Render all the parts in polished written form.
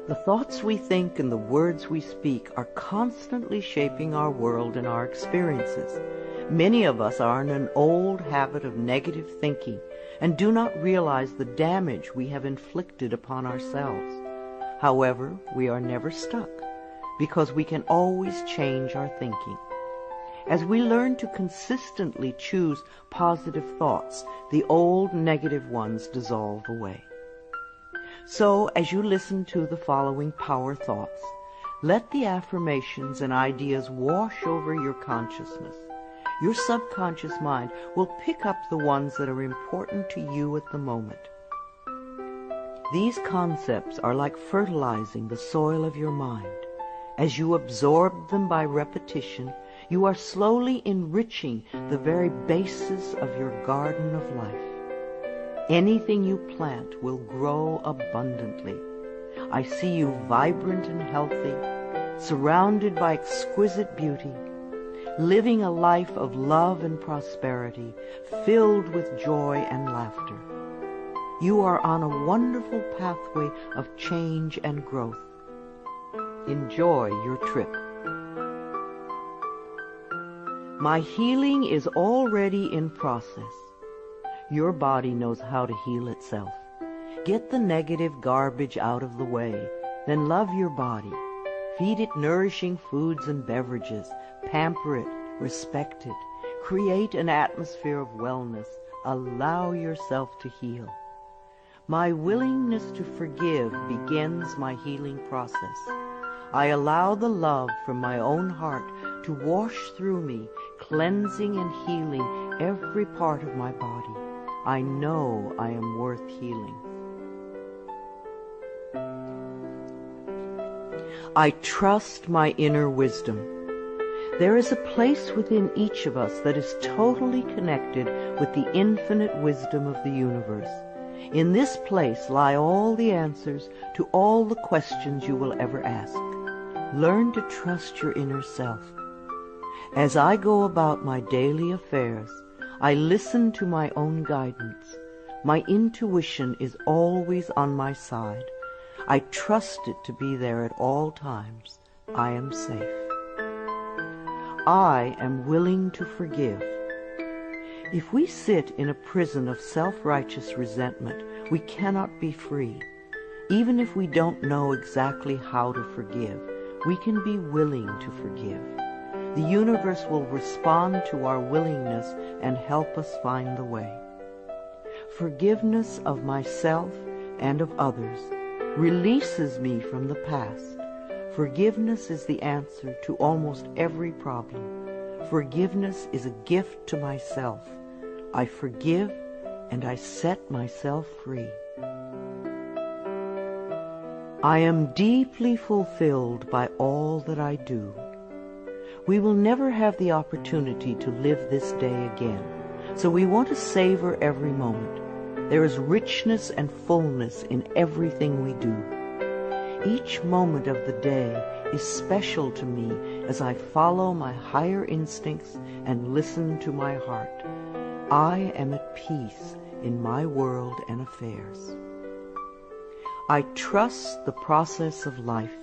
The thoughts we think and the words we speak are constantly shaping our world and our experiences. Many of us are in an old habit of negative thinking and do not realize the damage we have inflicted upon ourselves. However, we are never stuck because we can always change our thinking. As we learn to consistently choose positive thoughts, the old negative ones dissolve away. So, as you listen to the following power thoughts, let the affirmations and ideas wash over your consciousness. Your subconscious mind will pick up the ones that are important to you at the moment. These concepts are like fertilizing the soil of your mind. As you absorb them by repetition, you are slowly enriching the very basis of your garden of life. Anything you plant will grow abundantly. I see you vibrant and healthy, surrounded by exquisite beauty, living a life of love and prosperity, filled with joy and laughter. You are on a wonderful pathway of change and growth. Enjoy your trip. My healing is already in process. Your body knows how to heal itself. Get the negative garbage out of the way, then love your body. Feed it nourishing foods and beverages. Pamper it, respect it. Create an atmosphere of wellness. Allow yourself to heal. My willingness to forgive begins my healing process. I allow the love from my own heart to wash through me, cleansing and healing every part of my body. I know I am worth healing. I trust my inner wisdom. There is a place within each of us that is totally connected with the infinite wisdom of the universe. In this place lie all the answers to all the questions you will ever ask. Learn to trust your inner self. As I go about my daily affairs, I listen to my own guidance. My intuition is always on my side. I trust it to be there at all times. I am safe. I am willing to forgive. If we sit in a prison of self-righteous resentment, we cannot be free. Even if we don't know exactly how to forgive, we can be willing to forgive. The universe will respond to our willingness and help us find the way. Forgiveness of myself and of others releases me from the past. Forgiveness is the answer to almost every problem. Forgiveness is a gift to myself. I forgive and I set myself free. I am deeply fulfilled by all that I do. We will never have the opportunity to live this day again, so we want to savor every moment. There is richness and fullness in everything we do. Each moment of the day is special to me as I follow my higher instincts and listen to my heart. I am at peace in my world and affairs. I trust the process of life.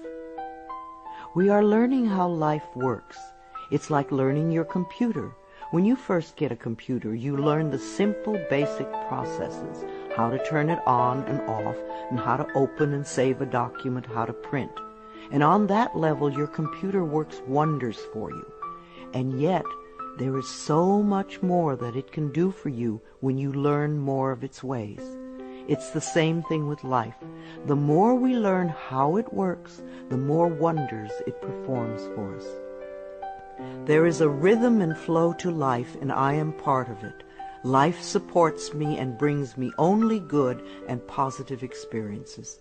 We are learning how life works. It's like learning your computer. When you first get a computer, you learn the simple, basic processes, how to turn it on and off, and how to open and save a document, how to print. And on that level, your computer works wonders for you. And yet, there is so much more that it can do for you when you learn more of its ways. It's the same thing with life. The more we learn how it works, the more wonders it performs for us. There is a rhythm and flow to life, and I am part of it. Life supports me and brings me only good and positive experiences.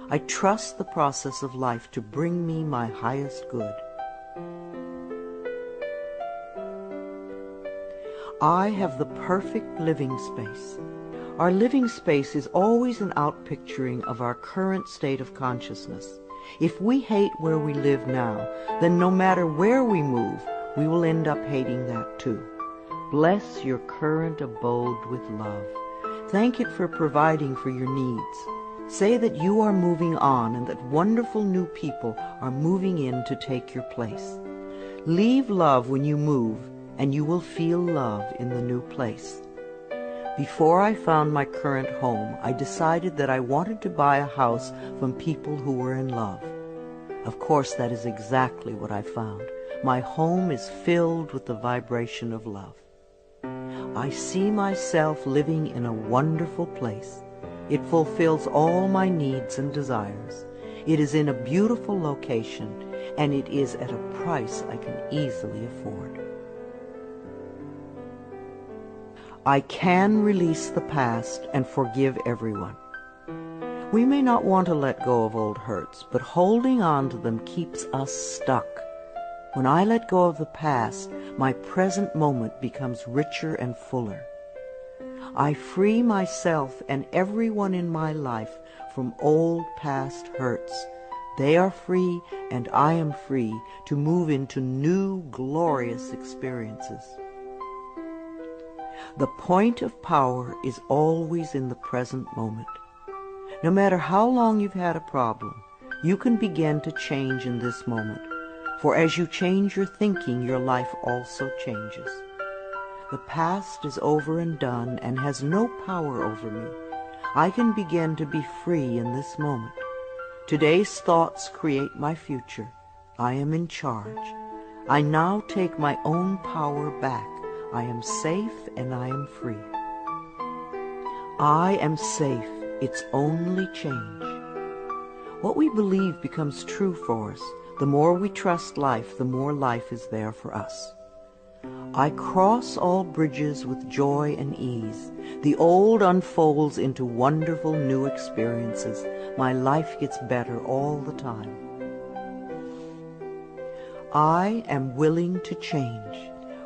I trust the process of life to bring me my highest good. I have the perfect living space. Our living space is always an outpicturing of our current state of consciousness. If we hate where we live now, then no matter where we move, we will end up hating that too. Bless your current abode with love. Thank it for providing for your needs. Say that you are moving on and that wonderful new people are moving in to take your place. Leave love when you move, and you will feel love in the new place. Before I found my current home, I decided that I wanted to buy a house from people who were in love. Of course, that is exactly what I found. My home is filled with the vibration of love. I see myself living in a wonderful place. It fulfills all my needs and desires. It is in a beautiful location, and it is at a price I can easily afford. I can release the past and forgive everyone. We may not want to let go of old hurts, but holding on to them keeps us stuck. When I let go of the past, my present moment becomes richer and fuller. I free myself and everyone in my life from old past hurts. They are free, and I am free to move into new, glorious experiences. The point of power is always in the present moment. No matter how long you've had a problem, you can begin to change in this moment. For as you change your thinking, your life also changes. The past is over and done and has no power over me. I can begin to be free in this moment. Today's thoughts create my future. I am in charge. I now take my own power back. I am safe and I am free. I am safe. It's only change. What we believe becomes true for us. The more we trust life, the more life is there for us. I cross all bridges with joy and ease. The old unfolds into wonderful new experiences. My life gets better all the time. I am willing to change.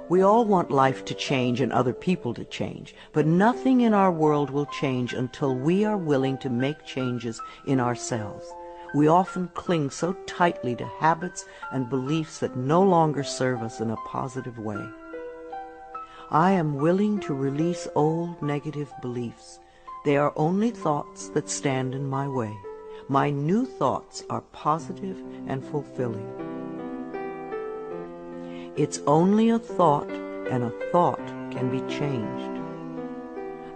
We all want life to change and other people to change, but nothing in our world will change until we are willing to make changes in ourselves. We often cling so tightly to habits and beliefs that no longer serve us in a positive way. I am willing to release old negative beliefs. They are only thoughts that stand in my way. My new thoughts are positive and fulfilling. It's only a thought, and a thought can be changed.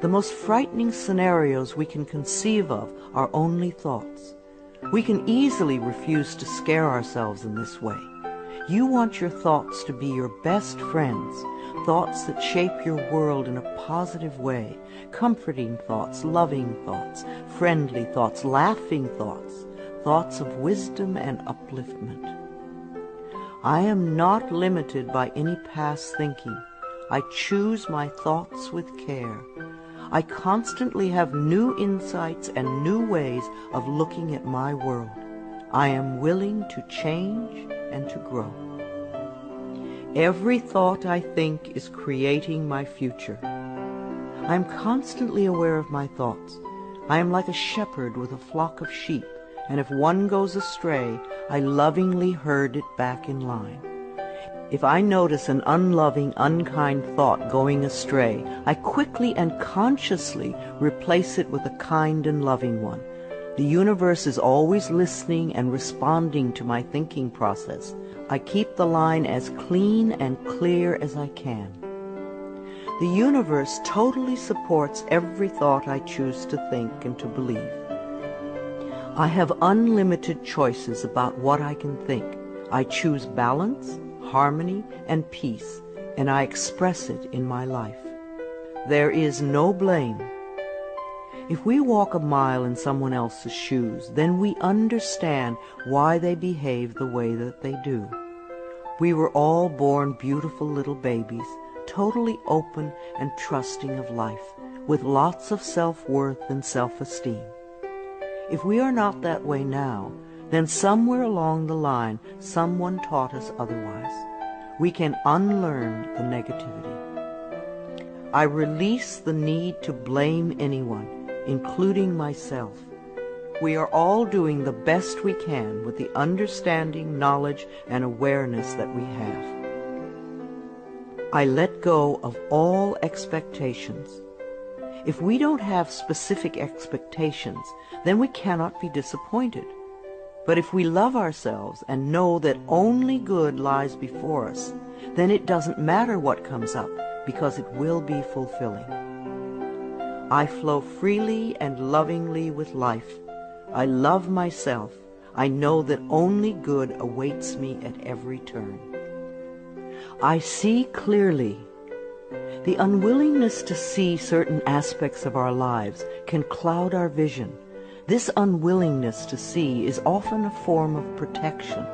The most frightening scenarios we can conceive of are only thoughts. We can easily refuse to scare ourselves in this way. You want your thoughts to be your best friends, thoughts that shape your world in a positive way, comforting thoughts, loving thoughts, friendly thoughts, laughing thoughts, thoughts of wisdom and upliftment. I am not limited by any past thinking. I choose my thoughts with care. I constantly have new insights and new ways of looking at my world. I am willing to change and to grow. Every thought I think is creating my future. I am constantly aware of my thoughts. I am like a shepherd with a flock of sheep, and if one goes astray, I lovingly herd it back in line. If I notice an unloving, unkind thought going astray, I quickly and consciously replace it with a kind and loving one. The universe is always listening and responding to my thinking process. I keep the line as clean and clear as I can. The universe totally supports every thought I choose to think and to believe. I have unlimited choices about what I can think. I choose balance, harmony, and peace, and I express it in my life. There is no blame. If we walk a mile in someone else's shoes, then we understand why they behave the way that they do. We were all born beautiful little babies, totally open and trusting of life, with lots of self-worth and self-esteem. If we are not that way now, then somewhere along the line someone taught us otherwise. We can unlearn the negativity. I release the need to blame anyone, including myself. We are all doing the best we can with the understanding, knowledge, and awareness that we have. I let go of all expectations. If we don't have specific expectations, then we cannot be disappointed. But if we love ourselves and know that only good lies before us, then it doesn't matter what comes up, because it will be fulfilling. I flow freely and lovingly with life. I love myself. I know that only good awaits me at every turn. I see clearly. The unwillingness to see certain aspects of our lives can cloud our vision. This unwillingness to see is often a form of protection.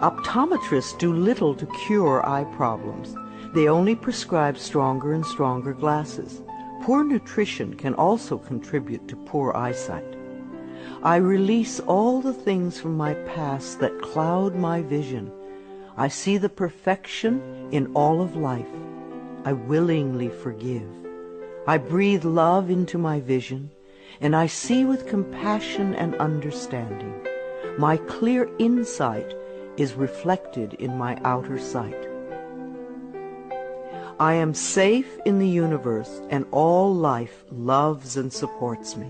Optometrists do little to cure eye problems. They only prescribe stronger and stronger glasses. Poor nutrition can also contribute to poor eyesight. I release all the things from my past that cloud my vision. I see the perfection in all of life. I willingly forgive. I breathe love into my vision, and I see with compassion and understanding. My clear insight is reflected in my outer sight. I am safe in the universe, and all life loves and supports me.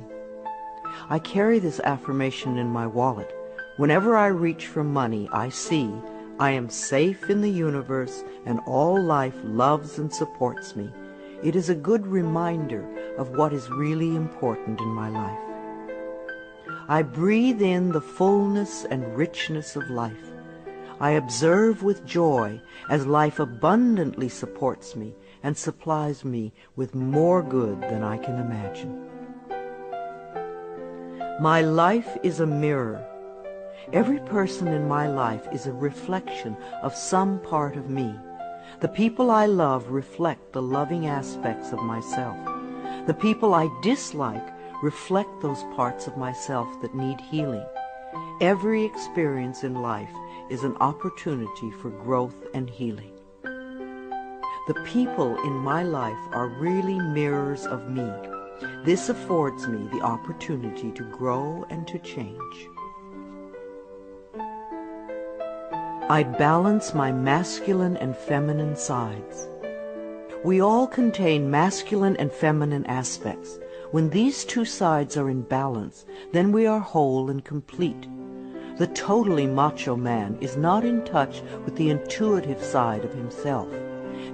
I carry this affirmation in my wallet. Whenever I reach for money, I see, I am safe in the universe, and all life loves and supports me. It is a good reminder of what is really important in my life. I breathe in the fullness and richness of life. I observe with joy as life abundantly supports me and supplies me with more good than I can imagine. My life is a mirror. Every person in my life is a reflection of some part of me. The people I love reflect the loving aspects of myself. The people I dislike reflect those parts of myself that need healing. Every experience in life is an opportunity for growth and healing. The people in my life are really mirrors of me. This affords me the opportunity to grow and to change. I balance my masculine and feminine sides. We all contain masculine and feminine aspects. When these two sides are in balance, then we are whole and complete. The totally macho man is not in touch with the intuitive side of himself,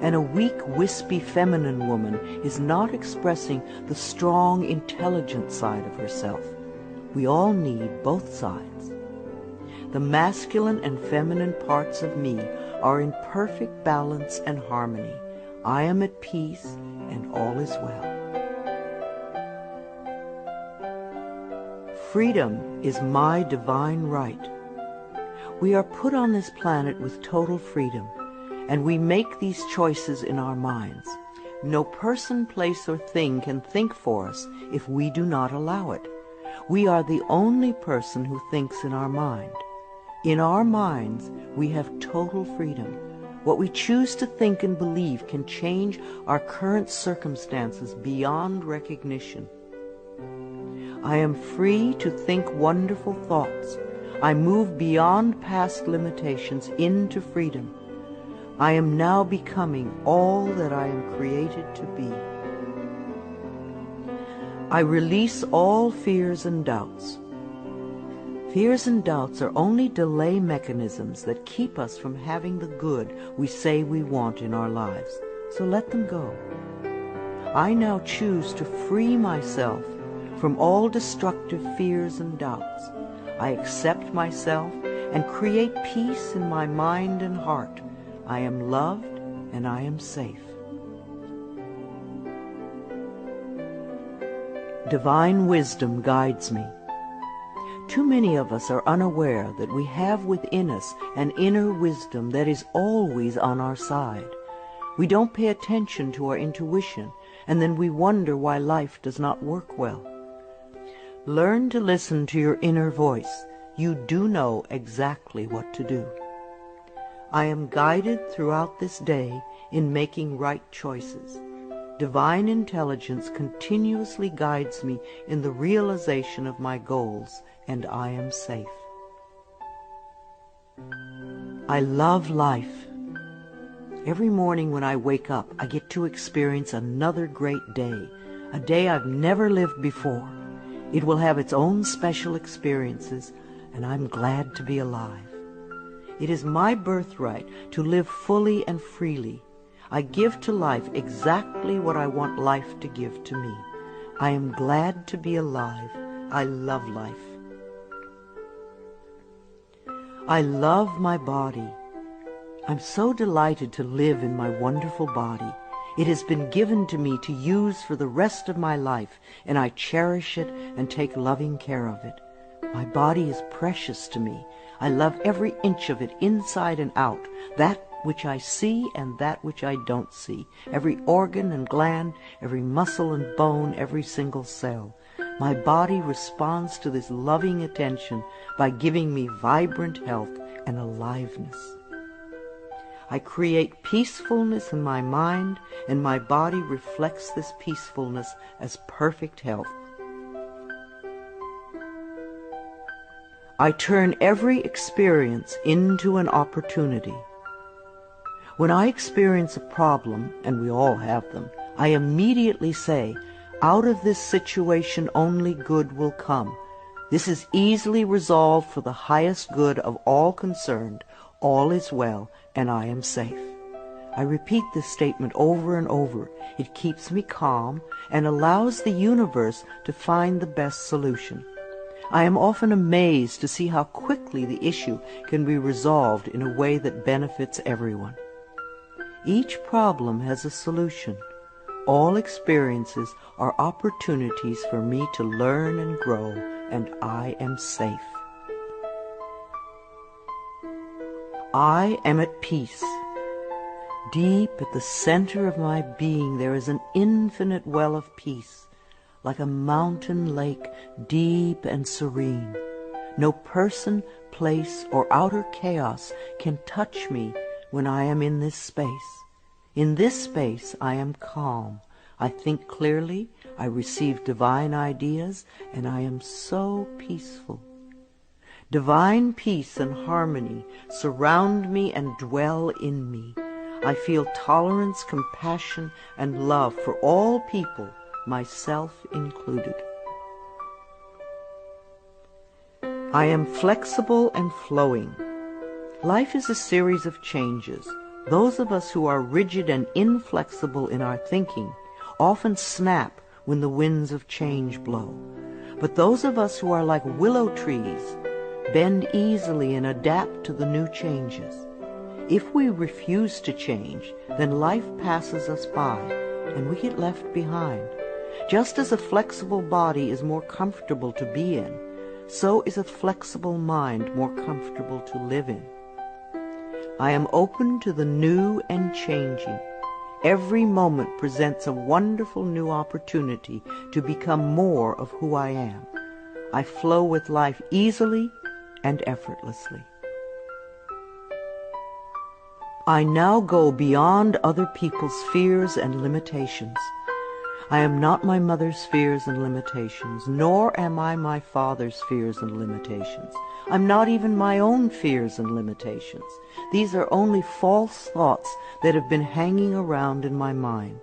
and a weak, wispy feminine woman is not expressing the strong, intelligent side of herself. We all need both sides. The masculine and feminine parts of me are in perfect balance and harmony. I am at peace, and all is well. Freedom is my divine right. We are put on this planet with total freedom, and we make these choices in our minds. No person, place, or thing can think for us if we do not allow it. We are the only person who thinks in our mind. In our minds, we have total freedom. What we choose to think and believe can change our current circumstances beyond recognition. I am free to think wonderful thoughts. I move beyond past limitations into freedom. I am now becoming all that I am created to be. I release all fears and doubts. Fears and doubts are only delay mechanisms that keep us from having the good we say we want in our lives, so let them go. I now choose to free myself from all destructive fears and doubts. I accept myself and create peace in my mind and heart. I am loved and I am safe. Divine wisdom guides me. Too many of us are unaware that we have within us an inner wisdom that is always on our side. We don't pay attention to our intuition, and then we wonder why life does not work well. Learn to listen to your inner voice. You do know exactly what to do. I am guided throughout this day in making right choices. Divine intelligence continuously guides me in the realization of my goals, and I am safe. I love life. Every morning when I wake up, I get to experience another great day, a day I've never lived before. It will have its own special experiences, and I'm glad to be alive. It is my birthright to live fully and freely. I give to life exactly what I want life to give to me. I am glad to be alive. I love life. I love my body. I'm so delighted to live in my wonderful body. It has been given to me to use for the rest of my life, and I cherish it and take loving care of it. My body is precious to me. I love every inch of it, inside and out, that which I see and that which I don't see, every organ and gland, every muscle and bone, every single cell. My body responds to this loving attention by giving me vibrant health and aliveness. I create peacefulness in my mind, and my body reflects this peacefulness as perfect health. I turn every experience into an opportunity. When I experience a problem, and we all have them, I immediately say, out of this situation only good will come. This is easily resolved for the highest good of all concerned. All is well, and I am safe. I repeat this statement over and over. It keeps me calm and allows the universe to find the best solution. I am often amazed to see how quickly the issue can be resolved in a way that benefits everyone. Each problem has a solution. All experiences are opportunities for me to learn and grow, and I am safe. I am at peace. Deep at the center of my being there is an infinite well of peace, like a mountain lake, deep and serene. No person, place, or outer chaos can touch me when I am in this space. In this space I am calm. I think clearly, I receive divine ideas, and I am so peaceful. Divine peace and harmony surround me and dwell in me. I feel tolerance, compassion, and love for all people, myself included. I am flexible and flowing. Life is a series of changes. Those of us who are rigid and inflexible in our thinking often snap when the winds of change blow. But those of us who are like willow trees bend easily and adapt to the new changes. If we refuse to change, then life passes us by and we get left behind. Just as a flexible body is more comfortable to be in, so is a flexible mind more comfortable to live in. I am open to the new and changing. Every moment presents a wonderful new opportunity to become more of who I am. I flow with life easily and effortlessly. I now go beyond other people's fears and limitations. I am not my mother's fears and limitations, nor am I my father's fears and limitations. I'm not even my own fears and limitations. These are only false thoughts that have been hanging around in my mind.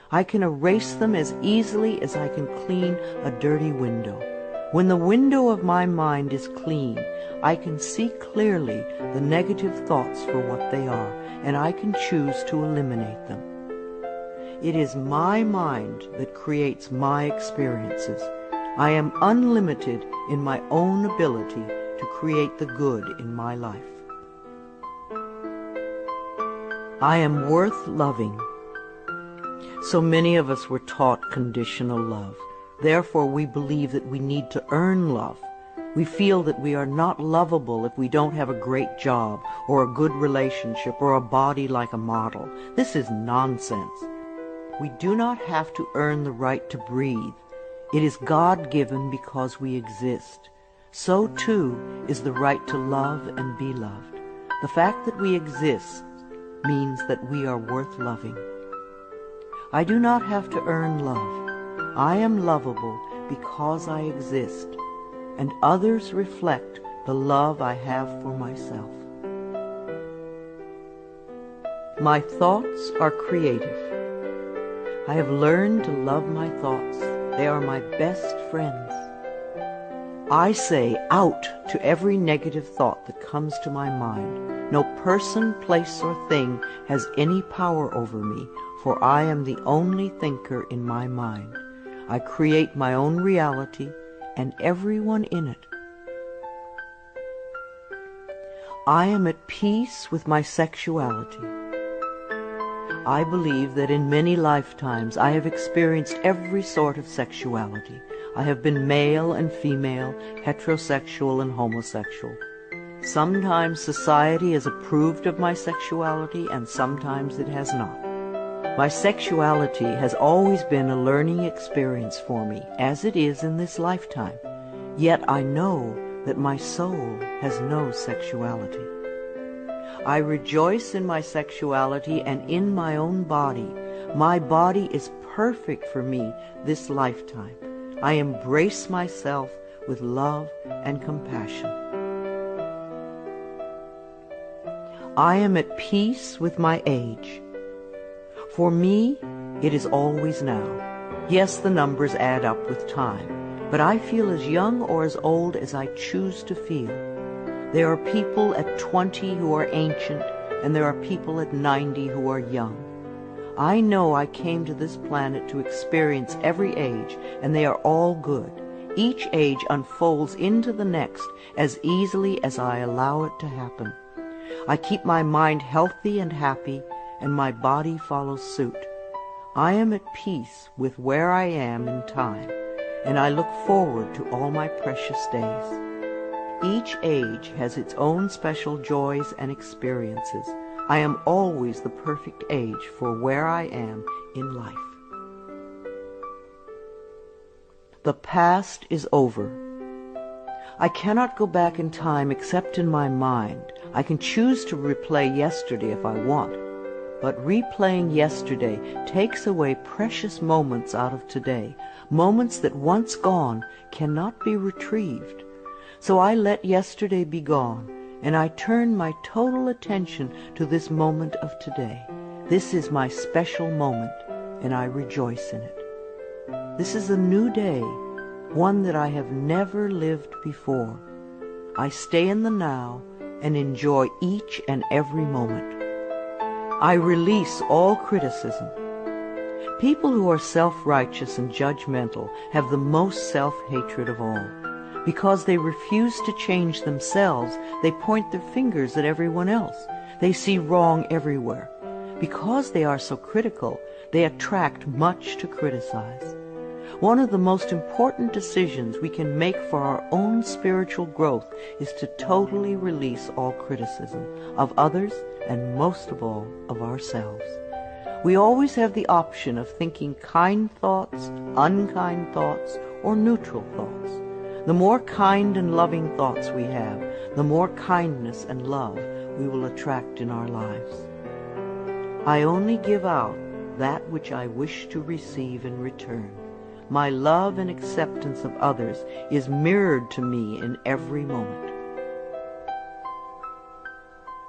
I can erase them as easily as I can clean a dirty window. When the window of my mind is clean, I can see clearly the negative thoughts for what they are, and I can choose to eliminate them. It is my mind that creates my experiences. I am unlimited in my own ability to create the good in my life. I am worth loving. So many of us were taught conditional love. Therefore, we believe that we need to earn love. We feel that we are not lovable if we don't have a great job or a good relationship or a body like a model. This is nonsense. We do not have to earn the right to breathe. It is God-given because we exist. So, too, is the right to love and be loved. The fact that we exist means that we are worth loving. I do not have to earn love. I am lovable because I exist, and others reflect the love I have for myself. My thoughts are creative. I have learned to love my thoughts. They are my best friends. I say out to every negative thought that comes to my mind. No person, place, or thing has any power over me, for I am the only thinker in my mind. I create my own reality and everyone in it. I am at peace with my sexuality. I believe that in many lifetimes I have experienced every sort of sexuality. I have been male and female, heterosexual and homosexual. Sometimes society has approved of my sexuality and sometimes it has not. My sexuality has always been a learning experience for me, as it is in this lifetime. Yet I know that my soul has no sexuality. I rejoice in my sexuality and in my own body. My body is perfect for me this lifetime. I embrace myself with love and compassion. I am at peace with my age. For me, it is always now. Yes, the numbers add up with time, but I feel as young or as old as I choose to feel. There are people at 20 who are ancient, and there are people at 90 who are young. I know I came to this planet to experience every age, and they are all good. Each age unfolds into the next as easily as I allow it to happen. I keep my mind healthy and happy, and my body follows suit. I am at peace with where I am in time, and I look forward to all my precious days. Each age has its own special joys and experiences. I am always the perfect age for where I am in life. The past is over. I cannot go back in time except in my mind. I can choose to replay yesterday if I want, but replaying yesterday takes away precious moments out of today, moments that once gone cannot be retrieved. So I let yesterday be gone, and I turn my total attention to this moment of today. This is my special moment, and I rejoice in it. This is a new day, one that I have never lived before. I stay in the now and enjoy each and every moment. I release all criticism. People who are self-righteous and judgmental have the most self-hatred of all. Because they refuse to change themselves, they point their fingers at everyone else. They see wrong everywhere. Because they are so critical, they attract much to criticize. One of the most important decisions we can make for our own spiritual growth is to totally release all criticism of others and most of all of ourselves. We always have the option of thinking kind thoughts, unkind thoughts, or neutral thoughts. The more kind and loving thoughts we have, the more kindness and love we will attract in our lives. I only give out that which I wish to receive in return. My love and acceptance of others is mirrored to me in every moment.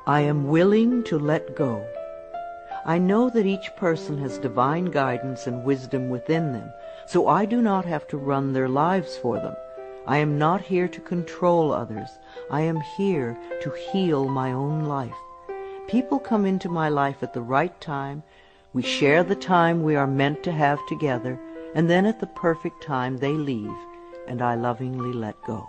I am willing to let go. I know that each person has divine guidance and wisdom within them, so I do not have to run their lives for them. I am not here to control others. I am here to heal my own life. People come into my life at the right time. We share the time we are meant to have together, and then at the perfect time they leave, and I lovingly let go.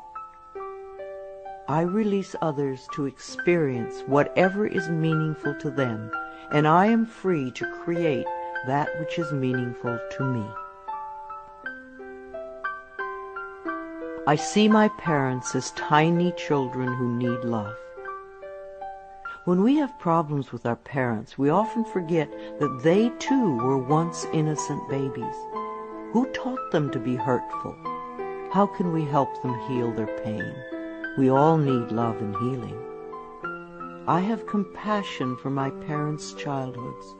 I release others to experience whatever is meaningful to them, and I am free to create that which is meaningful to me. I see my parents as tiny children who need love. When we have problems with our parents, we often forget that they too were once innocent babies. Who taught them to be hurtful? How can we help them heal their pain? We all need love and healing. I have compassion for my parents' childhoods.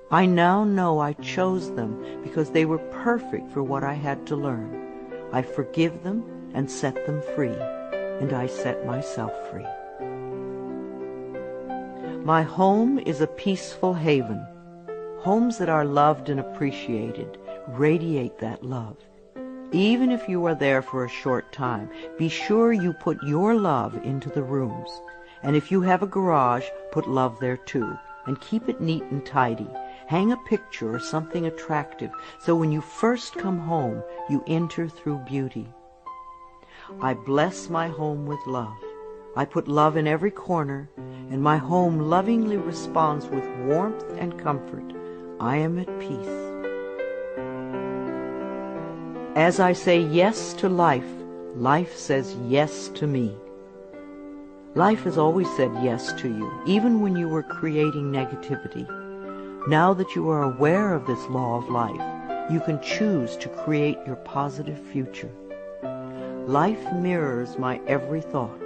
I now know I chose them because they were perfect for what I had to learn. I forgive them and set them free, and I set myself free. My home is a peaceful haven. Homes that are loved and appreciated radiate that love. Even if you are there for a short time, be sure you put your love into the rooms. And if you have a garage, put love there too, and keep it neat and tidy. Hang a picture or something attractive, so when you first come home, you enter through beauty. I bless my home with love. I put love in every corner, and my home lovingly responds with warmth and comfort. I am at peace. As I say yes to life, life says yes to me. Life has always said yes to you, even when you were creating negativity. Now that you are aware of this law of life, you can choose to create your positive future. Life mirrors my every thought.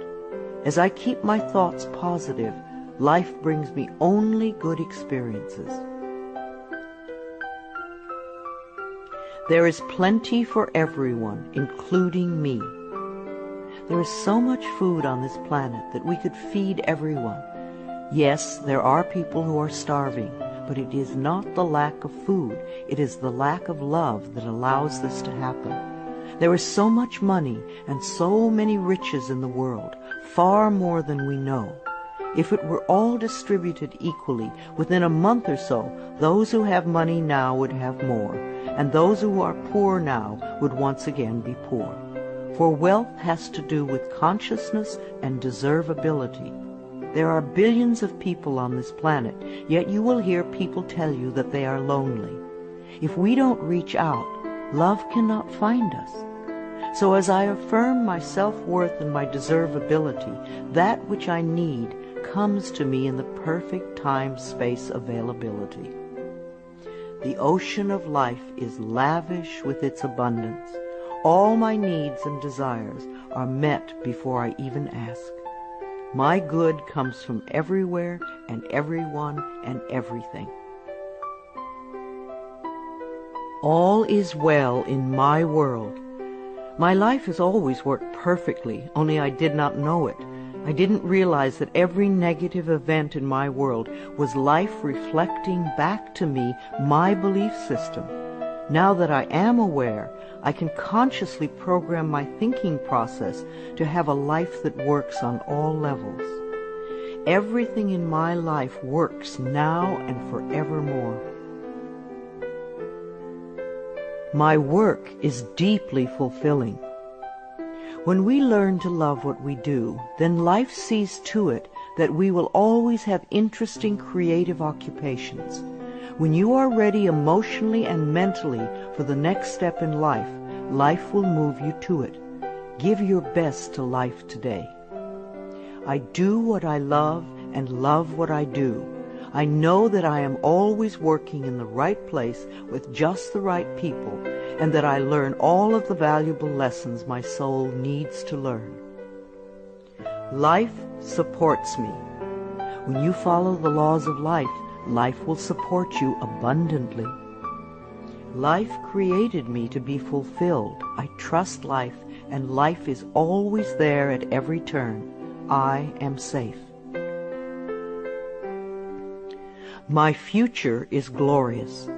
As I keep my thoughts positive, life brings me only good experiences. There is plenty for everyone, including me. There is so much food on this planet that we could feed everyone. Yes, there are people who are starving, but it is not the lack of food, it is the lack of love that allows this to happen. There is so much money and so many riches in the world, far more than we know. If it were all distributed equally, within a month or so, those who have money now would have more, and those who are poor now would once again be poor. For wealth has to do with consciousness and deservability. There are billions of people on this planet, yet you will hear people tell you that they are lonely. If we don't reach out, love cannot find us. So as I affirm my self-worth and my deservability, that which I need comes to me in the perfect time-space availability. The ocean of life is lavish with its abundance. All my needs and desires are met before I even ask. My good comes from everywhere and everyone and everything. All is well in my world. My life has always worked perfectly, only I did not know it. I didn't realize that every negative event in my world was life reflecting back to me my belief system. Now that I am aware, I can consciously program my thinking process to have a life that works on all levels. Everything in my life works now and forevermore. My work is deeply fulfilling. When we learn to love what we do, then life sees to it that we will always have interesting creative occupations. When you are ready emotionally and mentally for the next step in life, life will move you to it. Give your best to life today. I do what I love and love what I do. I know that I am always working in the right place with just the right people, and that I learn all of the valuable lessons my soul needs to learn. Life supports me. When you follow the laws of life, life will support you abundantly. Life created me to be fulfilled. I trust life, and life is always there at every turn. I am safe. My future is glorious.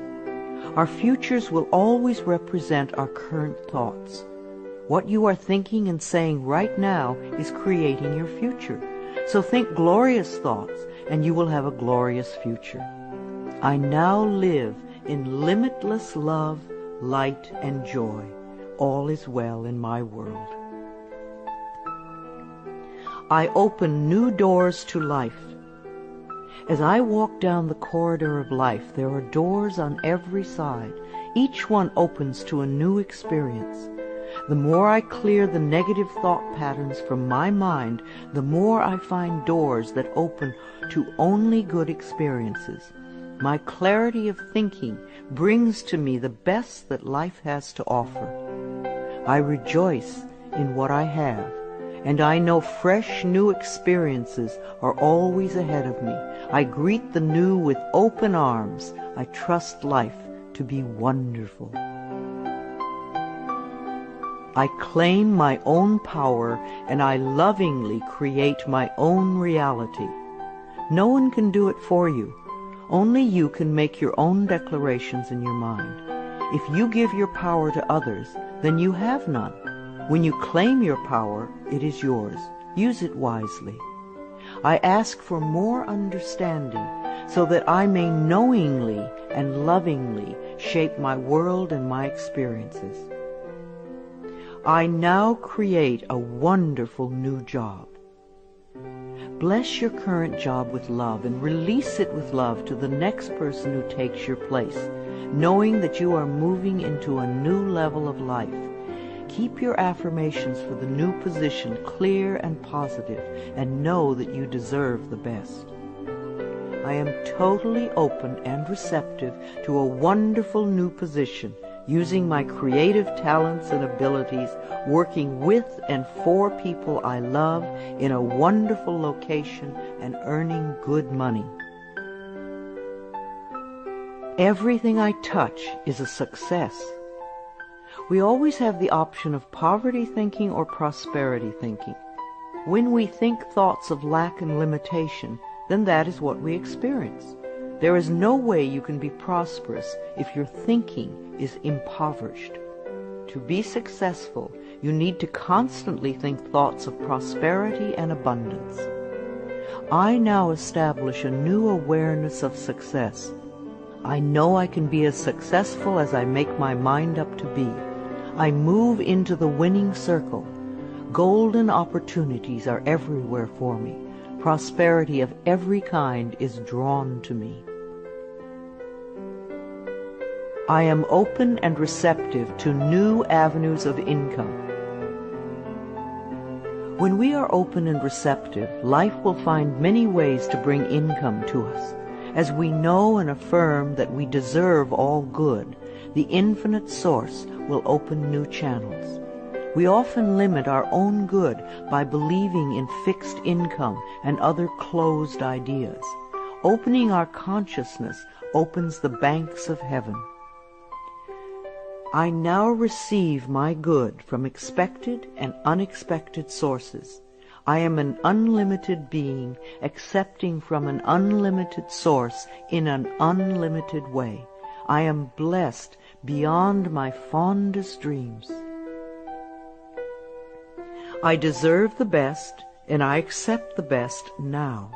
Our futures will always represent our current thoughts. What you are thinking and saying right now is creating your future. So think glorious thoughts, and you will have a glorious future. I now live in limitless love, light, and joy. All is well in my world. I open new doors to life. As I walk down the corridor of life, there are doors on every side. Each one opens to a new experience. The more I clear the negative thought patterns from my mind, the more I find doors that open to only good experiences. My clarity of thinking brings to me the best that life has to offer. I rejoice in what I have, and I know fresh new experiences are always ahead of me. I greet the new with open arms. I trust life to be wonderful. I claim my own power, and I lovingly create my own reality. No one can do it for you. Only you can make your own declarations in your mind. If you give your power to others, then you have none. When you claim your power, it is yours. Use it wisely. I ask for more understanding so that I may knowingly and lovingly shape my world and my experiences. I now create a wonderful new job. Bless your current job with love and release it with love to the next person who takes your place, knowing that you are moving into a new level of life. Keep your affirmations for the new position clear and positive, and know that you deserve the best. I am totally open and receptive to a wonderful new position, using my creative talents and abilities, working with and for people I love in a wonderful location and earning good money. Everything I touch is a success. We always have the option of poverty thinking or prosperity thinking. When we think thoughts of lack and limitation, then that is what we experience. There is no way you can be prosperous if your thinking is impoverished. To be successful, you need to constantly think thoughts of prosperity and abundance. I now establish a new awareness of success. I know I can be as successful as I make my mind up to be. I move into the winning circle. Golden opportunities are everywhere for me. Prosperity of every kind is drawn to me. I am open and receptive to new avenues of income. When we are open and receptive, life will find many ways to bring income to us. As we know and affirm that we deserve all good, the infinite source will open new channels. We often limit our own good by believing in fixed income and other closed ideas. Opening our consciousness opens the banks of heaven. I now receive my good from expected and unexpected sources. I am an unlimited being, accepting from an unlimited source in an unlimited way. I am blessed beyond my fondest dreams. I deserve the best, and I accept the best now.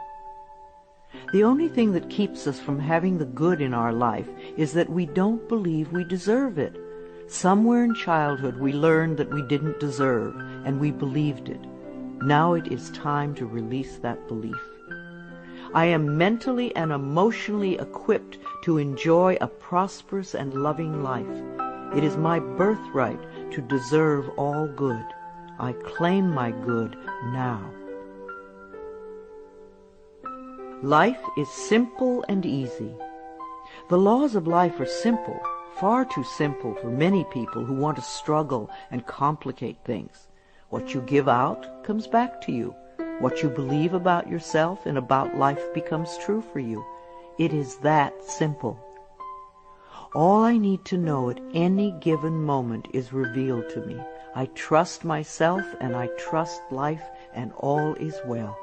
The only thing that keeps us from having the good in our life is that we don't believe we deserve it. Somewhere in childhood we learned that we didn't deserve, and we believed it. Now it is time to release that belief. I am mentally and emotionally equipped to enjoy a prosperous and loving life. It is my birthright to deserve all good. I claim my good now. Life is simple and easy. The laws of life are simple, far too simple for many people who want to struggle and complicate things. What you give out comes back to you. What you believe about yourself and about life becomes true for you. It is that simple. All I need to know at any given moment is revealed to me. I trust myself and I trust life, and all is well.